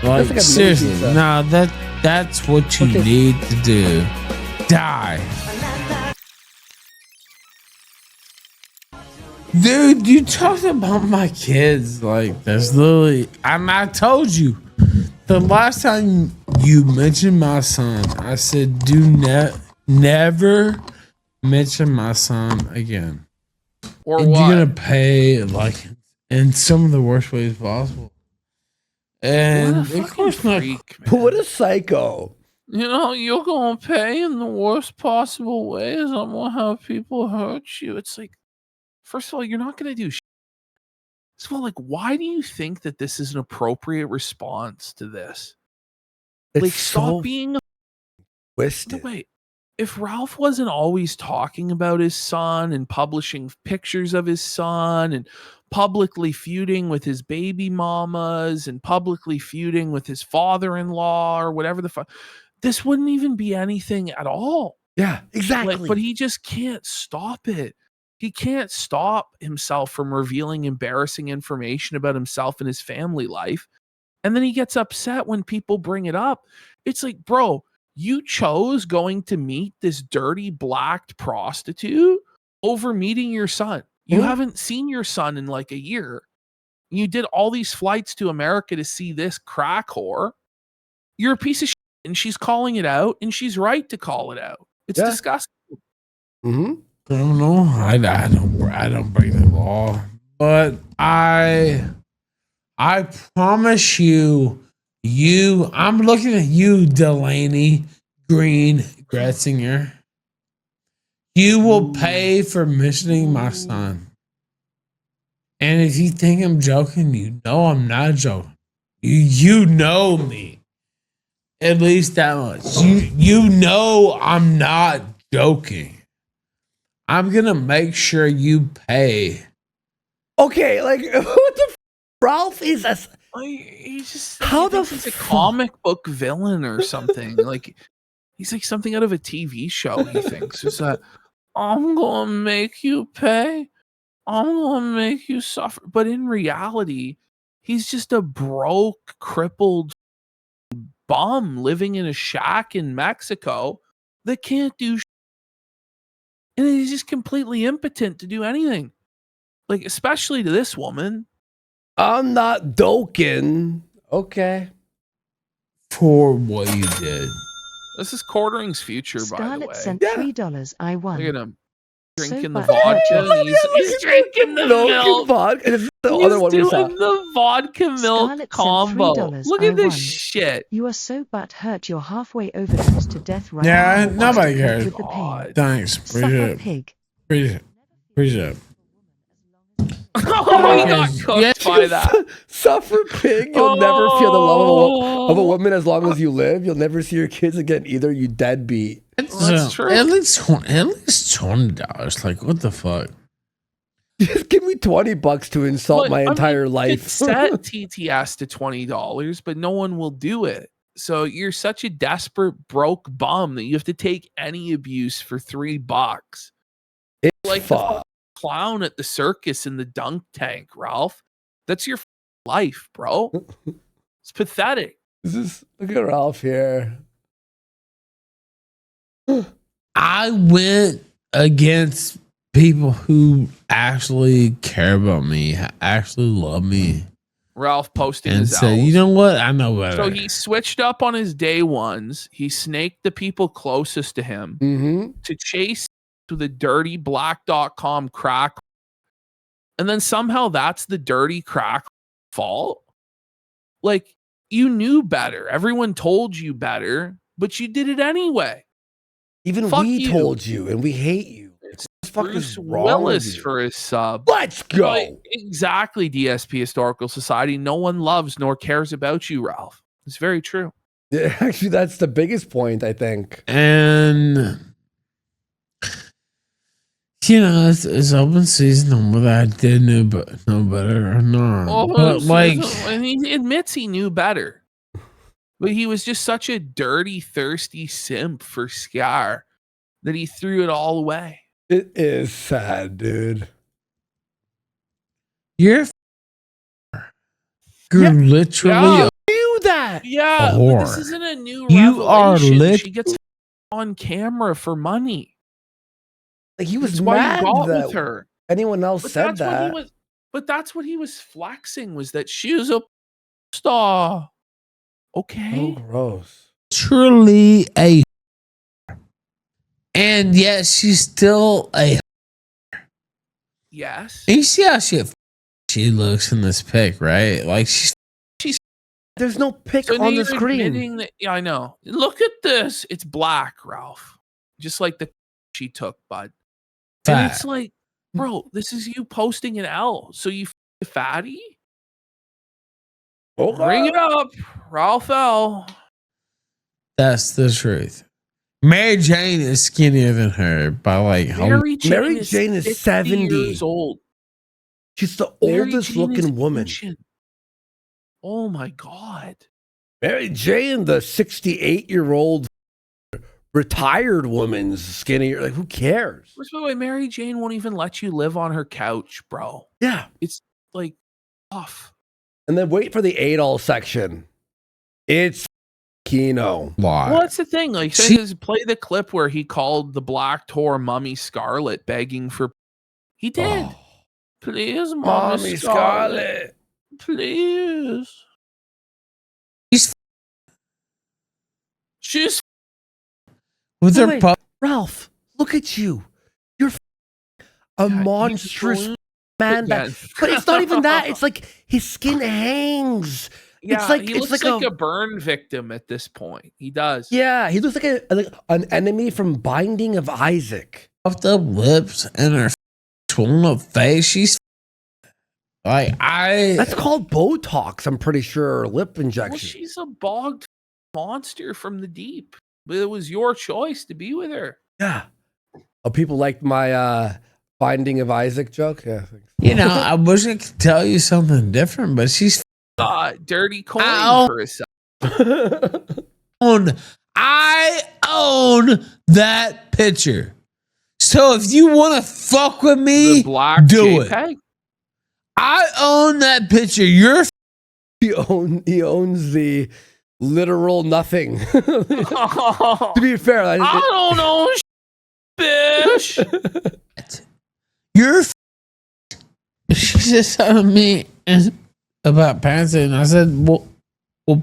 Like, seriously, no, that's what you need to do. Die. Dude, you talked about my kids like this. Literally, I told you the last time you mentioned my son, I said, do never mention my son again. Or and what? You're gonna pay like in some of the worst ways possible. And of course not. What a psycho. You know, you're gonna pay in the worst possible ways. I'm gonna have people hurt you. It's like, first of all, you're not gonna do shit. So, like, why do you think that this is an appropriate response to this? It's like, so stop being twisted. No, wait. If Ralph wasn't always talking about his son and publishing pictures of his son and publicly feuding with his baby mamas and publicly feuding with his father-in-law or whatever the fuck, this wouldn't even be anything at all. Yeah, exactly. Like, but he just can't stop it. He can't stop himself from revealing embarrassing information about himself and his family life. And then he gets upset when people bring it up. It's like, bro, you chose going to meet this dirty blacked prostitute over meeting your son. You haven't seen your son in like a year. You did all these flights to America to see this crack whore. You're a piece of shit, and she's calling it out, and she's right to call it out. It's disgusting. I don't know. I don't break the law, but I promise you. I'm looking at you, Delaney Green Gretzinger. You will pay for mentioning my son. And if you think I'm joking, you know I'm not joking. You know me. At least that much. You know I'm not joking. I'm gonna make sure you pay. Okay, like what the Ralph is a. He's just he's a comic book villain or something. Like he's like something out of a TV show. He thinks is that I'm gonna make you pay. I'm gonna make you suffer. But in reality, he's just a broke, crippled bum living in a shack in Mexico that can't do shit. And he's just completely impotent to do anything. Like, especially to this woman. I'm not doking. Okay. For what you did. This is Quartering's future, by the way. Scarlett sent $3. I won. Look at him. Drinking the So vodka. He's drinking the milk. Vodka. And the He's other one we doing saw. the vodka milk Scarlett sent combo. $3. Look at I this won. shit. You are so butthurt you're halfway overdose to death right Yeah, now. nobody Watch to cope cares. with the pain. Thanks. Suffer Appreciate it. pig. Appreciate it. Oh, he got cooked by that. Suffer pig. You'll never feel the love of a woman as long as you live. You'll never see your kids again either. You deadbeat. That's true. At least $20. Like, what the fuck? Just give me $20 to insult But, my I mean, entire you life. could set TTS to $20, but no one will do it. So you're such a desperate, broke bum that you have to take any abuse for $3. It's Like the clown at the circus in the dunk tank, Ralph. That's your life, bro. It's pathetic. Look at Ralph here. I went against people who actually care about me, actually love me. Ralph posting And his said, L's. you know what? I know better. So he switched up on his day ones. He snaked the people closest to him to chase to the dirty black.com crack. And then somehow that's the dirty crack fault. Like, you knew better. Everyone told you better, but you did it anyway. Even Fuck we you. told you, and we hate you. What the fuck Bruce is wrong with Willis you? for his sub. Let's go. Like, exactly, DSP Historical Society. No one loves nor cares about you, Ralph. It's very true. Yeah, actually, that's the biggest point, I think. And you know, it's open season, whether I did know better or not. But like, and he admits he knew better, but he was just such a dirty, thirsty simp for Scar that he threw it all away. It is sad, dude. you're literally Yeah. Knew that. Yeah, A but this whore. isn't a new You are revelation. She gets on camera for money. Like he was That's why mad you got that with her. anyone else But said that. that's what he was flexing, was that she was a star. Okay. Oh, gross. truly a, and yet she's still a. Yes. You see how she looks in this pic, right? Like she's There's no pic So on the you're screen. admitting that, yeah, I know. Look at this. It's black, Ralph. Just like the she took, bud. And fat. it's like, bro, this is you posting an L. So you fatty? Oh, Bring it up, Ralph L. That's the truth. Mary Jane is skinnier than her by like Mary Jane Jane is 50 70. years old. She's the Mary oldest Jane is looking woman. ancient. Oh my God. Mary Jane, the 68-year-old retired woman's skinnier. Like, who cares? By the way, Mary Jane won't even let you live on her couch, bro. Yeah. It's like off. And then wait for the Adol section. It's Kino. lie. Well, that's the thing. Like, She- says, play the clip where he called the Black Tour Mummy Scarlet begging for. He did. Oh, Please, Mommy Scarlet. Please. She's With Oh, her wait. Ralph, look at you. You're a Yeah, monstrous you- man. Yeah. But it's not even that. It's like his skin hangs. Yeah, like- he it's looks like like a- a burn victim at this point. He does. Yeah, he looks like an enemy from Binding of Isaac. puffed up lips and her swollen up face. She's like That's called Botox, I'm pretty sure, or lip Well, injection. she's a bogged monster from the deep. But it was your choice to be with her. Yeah. Oh, people like my Binding of Isaac joke? Yeah. You know, I wish I could tell you something different, but she's dirty coin for herself. I own that picture. So if you want to fuck with me, do JPEG? It. I own that picture. He owns the literal nothing. To be fair, I don't know, bitch. She just told me about Pansy, and I said, "Well,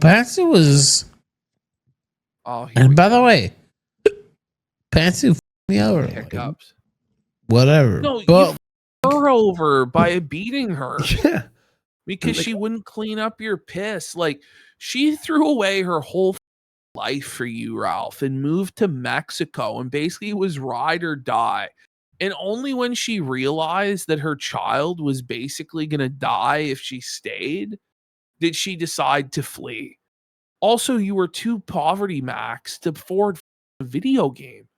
Pansy was." Oh, and by the way, Pansy me over. Hiccups. Whatever. No, you her over by beating her. Yeah. Because she wouldn't clean up your piss. Like, she threw away her whole life for you, Ralph, and moved to Mexico and basically was ride or die. And only when she realized that her child was basically going to die if she stayed, did she decide to flee. Also, you were too poverty max to afford a video game.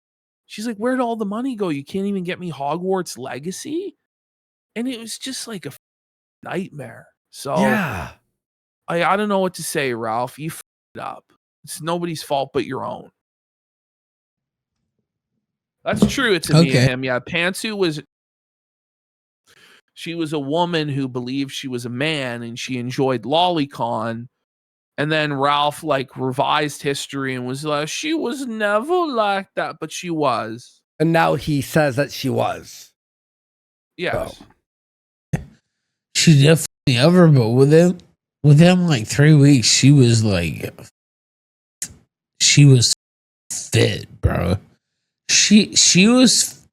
She's like, where'd all the money go? You can't even get me Hogwarts Legacy? And it was just like a nightmare. So yeah, I don't know what to say, Ralph. You f***ed it up. It's nobody's fault but your own. That's true. It's me and him. Yeah, Pantsu she was a woman who believed she was a man and she enjoyed lolicon. And then Ralph like revised history and was like, she was never like that, but she was. And now he says that she was. Yes. So. She definitely over, but within like 3 weeks, she was fit, bro. She was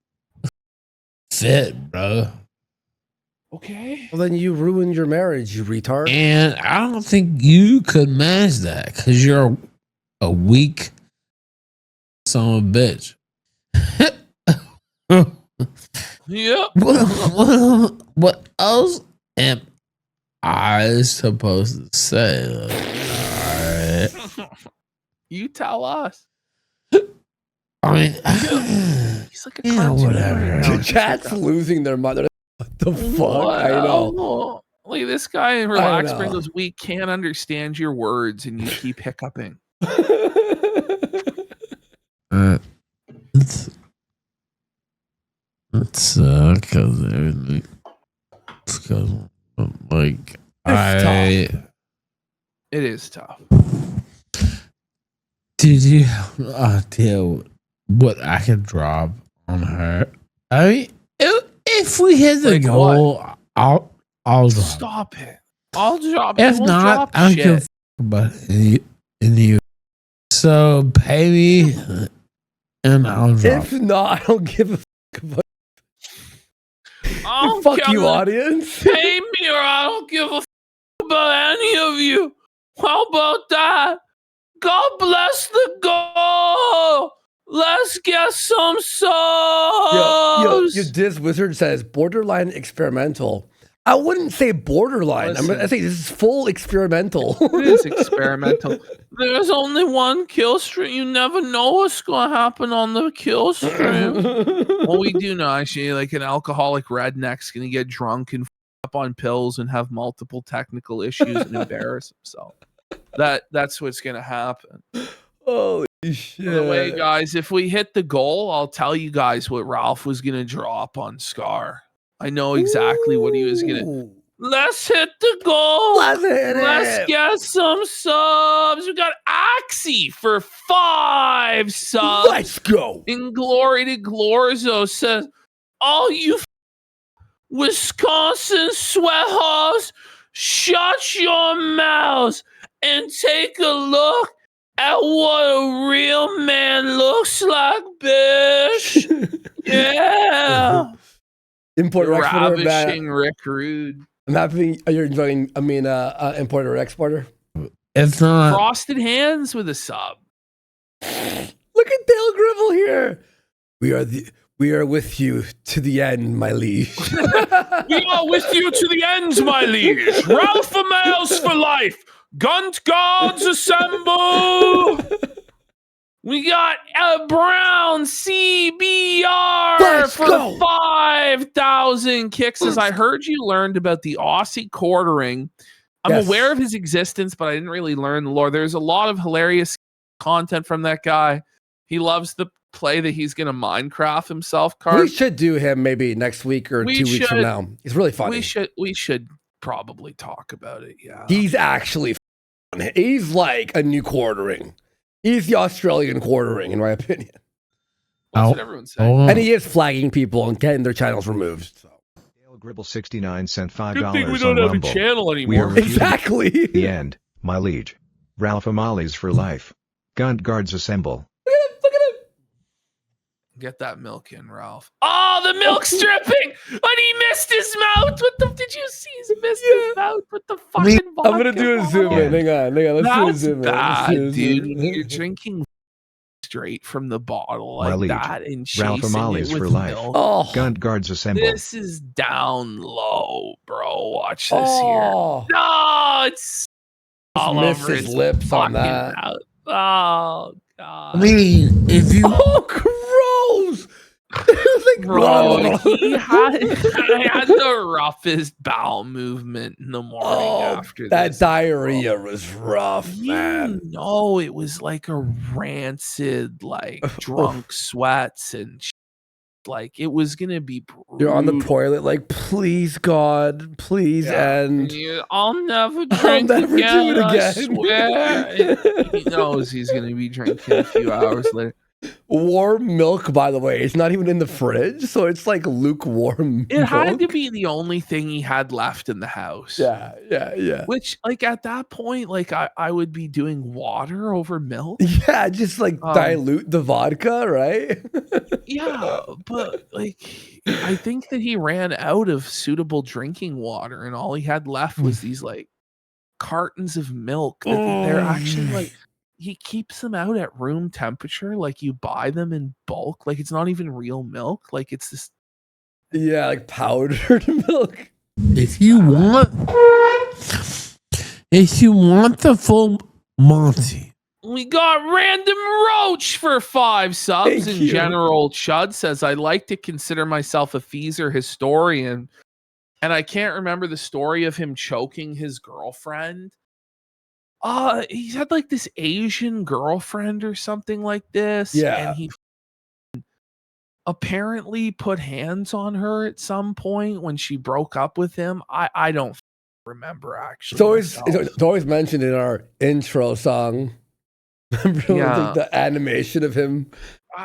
fit, bro. Okay. Well, then you ruined your marriage, you retard. And I don't think you could manage that because you're a weak son of a bitch. Yep. What else am I supposed to say? You tell us. I mean, he's like a whatever. The chat's losing their mind. What the fuck? I know. Look at this guy in Relax Brain goes, we can't understand your words and you keep hiccuping. It's because like tough. It is tough. Did you idea what I could drop on her? I mean, if we hit the goal, what? I'll drop. Stop it. I'll drop. If not, I don't give a fuck about you. So pay me, and I'll drop. If not, I don't give a fuck about. Fuck you, audience. Pay me, or I don't give a fuck about any of you. How about that? God bless the goal. Let's get some subs. Your Diz Wizard says borderline experimental. I wouldn't say borderline. I'm gonna say this is full experimental. It is experimental. There's only one kill stream. You never know what's gonna happen on the kill stream. Well, we do know actually, like an alcoholic redneck's gonna get drunk and up on pills and have multiple technical issues and embarrass himself. That's what's gonna happen. Holy shit. By the way, guys, if we hit the goal, I'll tell you guys what Ralph was gonna drop on Scar. I know exactly what he was gonna. Let's hit the goal. Let's get some subs. We got Axie for 5 subs. Let's go. In glory to Glorzo says, all you Wisconsin sweathogs, shut your mouths and take a look at what a real man looks like, bitch. Yeah. Importer exporter. Ravishing Rick Rude. I'm happy you're enjoying. Importer or exporter. It's not Frosted Hands with a sub. Look at Dale Gribble here. We are with you to the end, my liege. We are with you to the end, my liege. Ralph Amails for life. Gunt guards assemble. We got a Brown CBR Let's for go. 5,000 kicks. As I heard you learned about the Aussie quartering. I'm aware of his existence, but I didn't really learn the lore. There's a lot of hilarious content from that guy. He loves the play that he's going to Minecraft himself. We should do him maybe next week or 2 weeks from now. He's really funny. We should probably talk about it. Yeah, he's actually fun. He's like a new quartering. He's the Australian quartering, in my opinion. That's what everyone's saying. And he is flagging people and getting their channels removed. So. Dale Gribble 69 sent $5 Good thing we don't have Rumble. a channel anymore. Exactly. The end, my liege. Ralph O'Malley's for life. Gun guards assemble. Look at him. Get that milk in, Ralph. Oh, the milk's dripping! And he missed his mouth. Did you see? He missed his mouth with the fucking vodka. I'm gonna do a zoom in. Hang on. Let's do a zoom in. That's bad, dude. You're drinking straight from the bottle like that and chasing Ralph O'Malley's it with for life. milk. Oh, Gun guards assemble. This is down low, bro. Watch this here. No, it's all over his lips on that. Mouth. Oh God. I mean, if you gross. Bro, he had the roughest bowel movement in the morning after that this. diarrhea was rough, man. No, it was like a rancid, like drunk sweats and like it was gonna be brutal. You're on the toilet, like, please, God, please, and I'll never drink do it again. I swear. He knows he's gonna be drinking a few hours later. Warm milk, by the way, it's not even in the fridge, so it's like lukewarm. It had to be the only thing he had left in the house. Yeah. Which, like, at that point, like, I would be doing water over milk. Yeah, just like dilute the vodka, right? Yeah, but like, I think that he ran out of suitable drinking water, and all he had left was these like cartons of milk. That they're actually like. He keeps them out at room temperature, like you buy them in bulk. Like it's not even real milk. Like it's this. Yeah, like powdered milk. If you want the full Monty. We got Random Roach for 5 subs. And General Chud says, I like to consider myself a Feezer historian. And I can't remember the story of him choking his girlfriend. He's had like this Asian girlfriend or something like this. Yeah. And he apparently put hands on her at some point when she broke up with him. I don't remember actually. It's always mentioned in our intro song. Remember the animation of him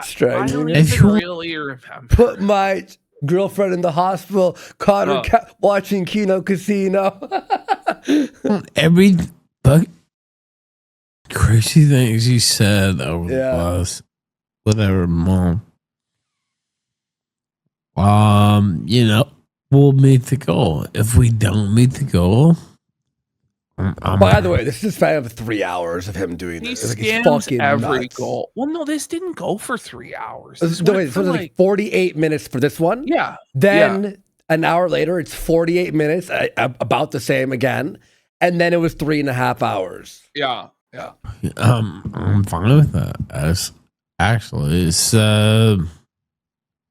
strangling. I don't even really remember. Put my girlfriend in the hospital, caught her watching Kino Casino. Every crazy things he said over the last whatever month. We'll meet the goal. If we don't meet the goal, by the way, this is a span of 3 hours of him doing this. He scams every goal. Well, no, this didn't go for 3 hours. So it was like 48 minutes for this one. Yeah. Then an hour later, it's 48 minutes, about the same again. And then it was 3.5 hours. Yeah. I'm fine with that. Actually, it's Ollie.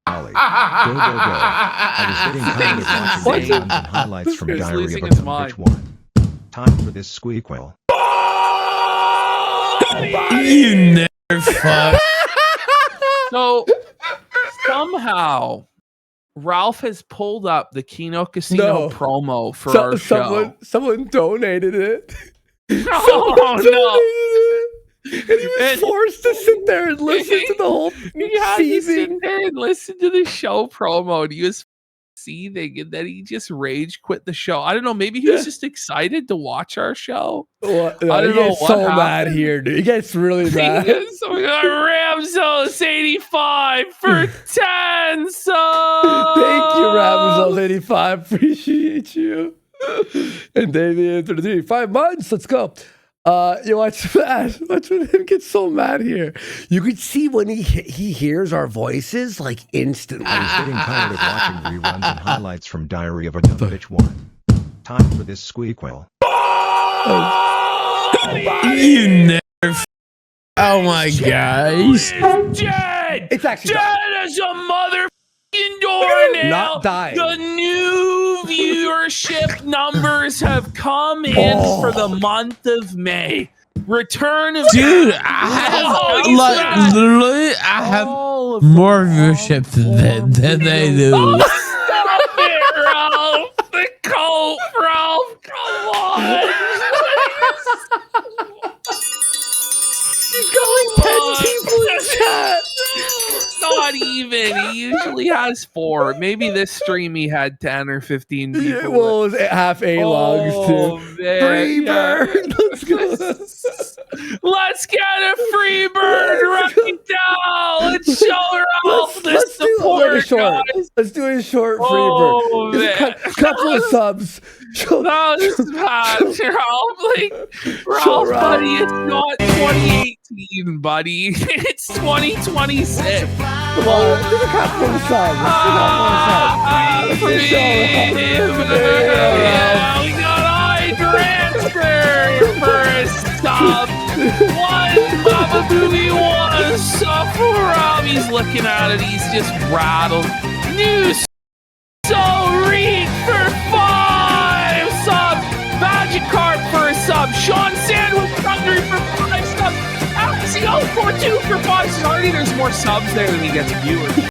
Go. I was getting tired of watching reruns and highlights from Diary of a Dumb Bitch 1. Time for this squeakquel. You never fuck. So somehow Ralph has pulled up the Kino Casino promo for our show. Someone donated it. And he was forced to sit there and listen to the whole He had to sit there and listen to the show promo, and he was seething, and then he just rage quit the show. I don't know, maybe he was just excited to watch our show. I don't know what so mad here, dude. He gets really mad. So we got Ramsos 85 for 10 subs. Thank you, Ramsos 85. Appreciate you. And David 33, 5 months. Let's go. You watch that. Watch when him get so mad here. You could see when he hears our voices like instantly. I was getting tired of watching reruns and highlights from Diary of a Dumb Bitch 1. Time for this squeakquel. You never Oh my gosh. Dead. It's actually dead as a motherfucking doornail. Not dying. The new viewership numbers have come in for the month of May. Return of Dude, I have literally I have more viewership than they do. Oh, stop it, Ralph. The cult, Ralph. Come on. He's got like 10 people in chat. Not even. He usually has 4. Maybe this stream he had 10 or 15 people. Yeah, well, it was half A-logs too. Man, Free bird. Let's go. Let's get a free bird right now. Let's show Ralph the support, guys. Let's do a short free Oh, bird. Just a couple of subs. That was bad, Ralph, buddy. It's not 2018, buddy. It's 2026. Come on, there's a couple of subs. We got iTransfer for a sub. One Mama Booby, one sub for Rob. He's looking at it. He's just rattled. New So Reed for 5 subs. Magikarp for a sub. Sean Sandwich Hungry for 5 subs. Axio42 for 5 subs. Already there's more subs there than he gets viewers.